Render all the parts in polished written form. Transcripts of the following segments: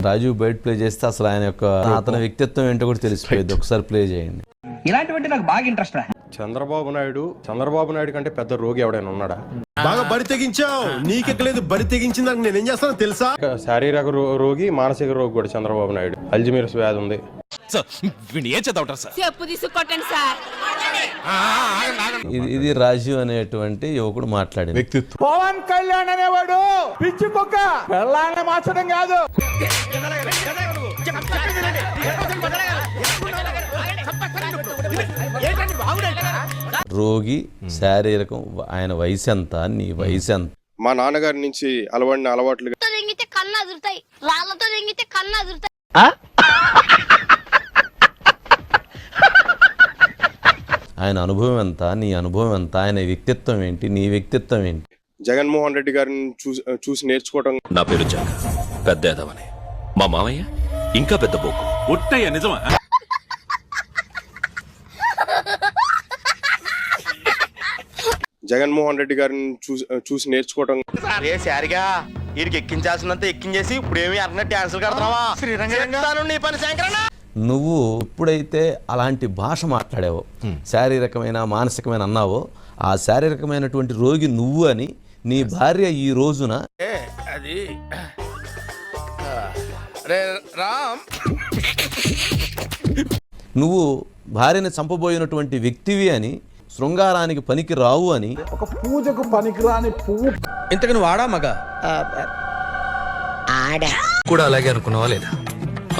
రాజీవ్ బయట ప్లే చేస్తే అసలు ఆయన యొక్క అతని వ్యక్తిత్వం ఏంటో కూడా తెలిసిపోయింది. ఒకసారి ప్లే చేయండి. ఇలాంటివంటే నాకు బాగా ఇంట్రెస్ట్. చంద్రబాబు నాయుడు కంటే పెద్ద రోగి ఎవడైనా ఉన్నాడా? బాగా బరి తెగించావు. నీకెక్కలేదు, బరి తెగించిందానికి నేనేం చేస్తానో తెలుసా? శారీరక రోగి, మానసిక రోగి కూడా చంద్రబాబు నాయుడు. అల్జిమీర్స్ వ్యాధి ఉంది. ఇది రాజీవ్ అనేటువంటి యువకుడు మాట్లాడింది వ్యక్తిత్వం. పవన్ కళ్యాణ్ అనేవాడు పిచ్చి కుక్క, పెళ్ళాన్ని మార్చడం కాదు. రోగి, శారీరకం, ఆయన వయసు ఎంత, నీ వయసు ఎంత? మా నాన్నగారి నుంచి అలవాడిన అలవాట్లు కన్ను అదురుతాయి, రాళ్లతో తెంగితే కన్ను అదురుతాయి. ఆయన అనుభవం ఎంత, నీ అనుభవం ఎంత? ఆయన వ్యక్తిత్వం ఏంటి, నీ వ్యక్తిత్వం ఏంటి? జగన్మోహన్ రెడ్డి గారిని చూసి నేర్చుకోవడం. నా పేరు జగ, పెద్ద ఎదవని. మా మామయ్య ఇంకా పెద్ద బోకు. ఒట్టయ్య నిజమా? జగన్మోహన్ రెడ్డి గారిని చూసి నేర్చుకోవడం. సారిగా వీడికి ఎక్కించాల్సినంత ఎక్కించేసి ఇప్పుడు ఏమి అన్న డాన్సులు కడతావా? నువ్వు ఎప్పుడైతే అలాంటి భాష మాట్లాడావో, శారీరకమైన మానసికమైన అన్నావో, ఆ శారీరకమైనటువంటి రోగి నువ్వు అని నీ భార్య ఈ రోజున అది రామ్, నువ్వు భార్యని చంపబోయినటువంటి వ్యక్తివి అని, శృంగారానికి పనికి రావు అని, ఒక పూజకు పనికిరాని పువ్వు. ఇంతకు నువ్వు ఆడా మగ కూడా అలాగే అనుకున్నావా లేదా?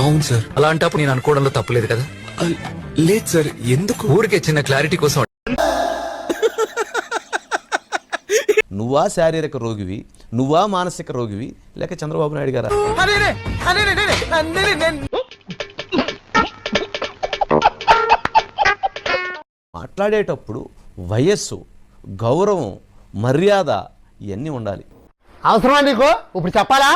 అవును సార్. అలాంటప్పుడు నేను అనుకోవడంలో తప్పులేదు కదా? లేదు సార్. ఎందుకు? ఊరికే చిన్న క్లారిటీ కోసం. నువ్వా శారీరక రోగివి, నువ్వా మానసిక రోగివి, లేక చంద్రబాబు నాయుడు గారా? మాట్లాడేటప్పుడు వయస్సు, గౌరవం, మర్యాద ఇవన్నీ ఉండాలి. అవసరమా నీకు? ఇప్పుడు చెప్పాలా?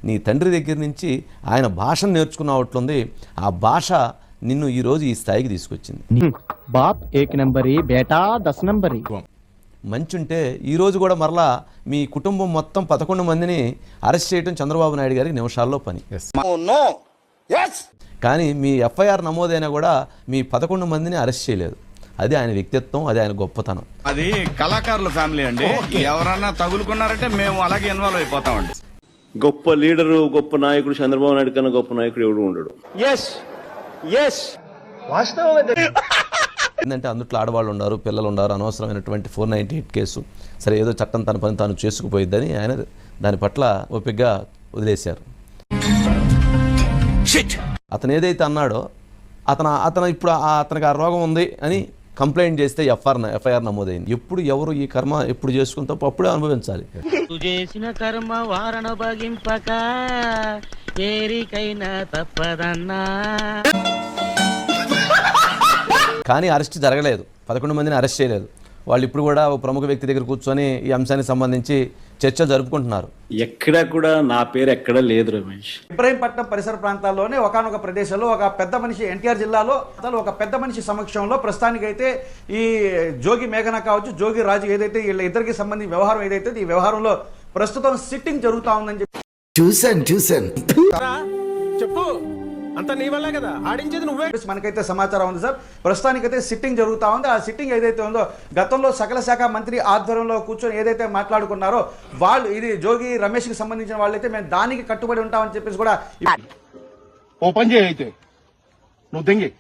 నీ తండ్రి దగ్గర నుంచి ఆయన భాషను నేర్చుకున్నట్లుంది. ఆ భాష నిన్ను ఈరోజు ఈ స్థాయికి తీసుకొచ్చింది. బాప్ ఏక్ నంబరీ, బేటా 10 నంబరీ. మంచుంటే ఈరోజు కూడా మరలా మీ కుటుంబం మొత్తం 11 మందిని అరెస్ట్ చేయడం చంద్రబాబు నాయుడు గారికి నిమిషాల్లో పని. కానీ మీ ఎఫ్ఐఆర్ నమోదైనా కూడా మీ 11 మందిని అరెస్ట్ చేయలేదు. అది ఆయన వ్యక్తిత్వం, అది ఆయన గొప్పతనం. అది కళాకారుల ఫ్యామిలీ అండి. ఎవరన్నా తగులుకున్నారంటే మేము అలాగే ఇన్వాల్వ్ అయిపోతామండి. గొప్ప లీడరు, గొప్ప నాయకుడు చంద్రబాబు నాయుడు కన్నా గొప్ప నాయకుడు ఎవడు ఉండడు. ఏంటంటే అందుట్లో ఆడవాళ్ళు ఉన్నారు, పిల్లలు ఉన్నారు, అనవసరమైనటువంటి 498 కేసు. సరే, ఏదో చట్టం తన పని తాను చేసుకుపోయిద్దని ఆయన దాని పట్ల ఓపికగా వదిలేశారు. అతను ఏదైతే అన్నాడో, అతను ఇప్పుడు అతనికి ఆ రోగం ఉంది అని కంప్లైంట్ చేస్తే ఎఫ్ఐఆర్ నమోదైంది. ఎప్పుడు ఎవరు ఈ కర్మ ఎప్పుడు చేసుకుని తప్ప అప్పుడే అనుభవించాలి. చేసిన కర్మ వారణ భగింపక ఏరికైనా తప్పదన్నా. కానీ అరెస్ట్ జరగలేదు, 11 మందిని అరెస్ట్ చేయలేదు. వాళ్ళు ఇప్పుడు కూడా ఒక ప్రముఖ వ్యక్తి దగ్గర కూర్చొని ఈ అంశానికి సంబంధించి చర్చలు జరుపుకుంటున్నారు. ఎక్కడా కూడా నా పేరు ఎక్కడా లేదు రమేష్. ఇబ్రహీంపట్నం పరిసర ప్రాంతాల్లోనే ఒకనొక ప్రదేశంలో ఒక పెద్ద మనిషి, ఎన్టీఆర్ జిల్లాలో ఒక పెద్ద మనిషి సమక్షంలో ప్రస్తుతానికైతే ఈ జోగి మేఘన కావచ్చు, జోగి రాజు ఏదైతే వీళ్ళ ఇద్దరికి సంబంధించిన వ్యవహారం ఏదైతే ఈ వ్యవహారంలో ప్రస్తుతం సిట్టింగ్ జరుగుతా ఉందని చెప్పి చూశాను చెప్పు. అంత నీ వల్లే కదా ఆడించేది నువ్వే. మనకైతే సమాచారం ఉంది సార్. ప్రస్తుతానికైతే సిట్టింగ్ జరుగుతా ఉంది. ఆ సిట్టింగ్ ఏదైతే ఉందో గతంలో సకల శాఖ మంత్రి ఆధ్వర్యంలో కూర్చొని ఏదైతే మాట్లాడుకున్నారో వాళ్ళు, ఇది జోగి రమేష్ కి సంబంధించిన వాళ్ళైతే మేము దానికి కట్టుబడి ఉంటామని చెప్పేసి కూడా ఓపెన్ చేయి. అయితే నువ్వు దెంగే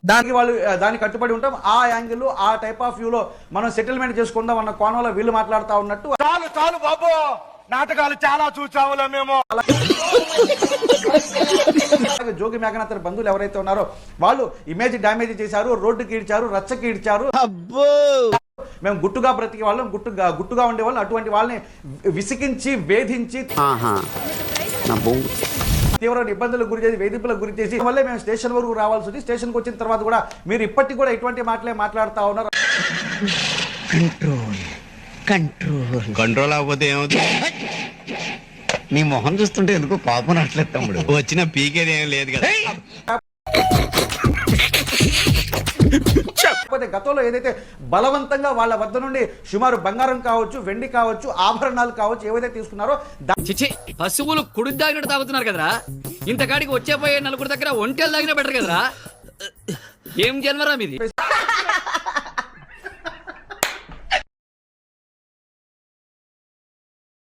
దానికి వాళ్ళు దానికి కట్టుబడి ఉంటాం. ఆ యాంగిల్, ఆ టైప్ ఆఫ్ వ్యూలో మనం సెటిల్మెంట్ చేసుకుందాం అన్న కోణంలో వీళ్ళు మాట్లాడుతూ ఉన్నట్టు. చాలు బాబు, నాటకాలు చాలా చూసావులే మేము. జోగి మేఘనాథ్ బంధువులు ఎవరైతే ఉన్నారో వాళ్ళు ఇమేజ్ డ్యామేజ్ చేశారు, రోడ్డుకి ఈడ్చారు, రచ్చకి ఈడ్చారు. మేము గుట్టుగా బ్రతికే వాళ్ళం, గుట్టుగా ఉండేవాళ్ళం. అటువంటి వాళ్ళని విసికించి, వేధించి, తీవ్రమైన ఇబ్బందులకు గురి చేసి, వేధింపులకు గురి చేసి వల్లే మేము స్టేషన్ వరకు రావాల్సి ఉంది. స్టేషన్కి వచ్చిన తర్వాత కూడా మీరు ఇప్పటికి కూడా ఇటువంటి మాటలే మాట్లాడుతూ ఉన్నారు. కంట్రోల్ అవ్వకపోతే ఏమవుతుంది? నీ మొహం చూస్తుంటే ఎందుకు పాపం అట్లేదు తమ్ముడు. వచ్చిన పీకేది ఏం లేదు కదా. కాకపోతే గతంలో ఏదైతే బలవంతంగా వాళ్ళ వద్ద నుండి సుమారు బంగారం కావచ్చు, వెండి కావచ్చు, ఆభరణాలు కావచ్చు, ఏవైతే తీసుకున్నారో చిచి పశువులు కుడి తాగినట్టు తాగుతున్నారు కదరా. ఇంతకాడికి వచ్చే పోయే నలుగురు దగ్గర ఒంటెలు తాగినా బెటర్ కదరా. ఏం జన్మరా మీది?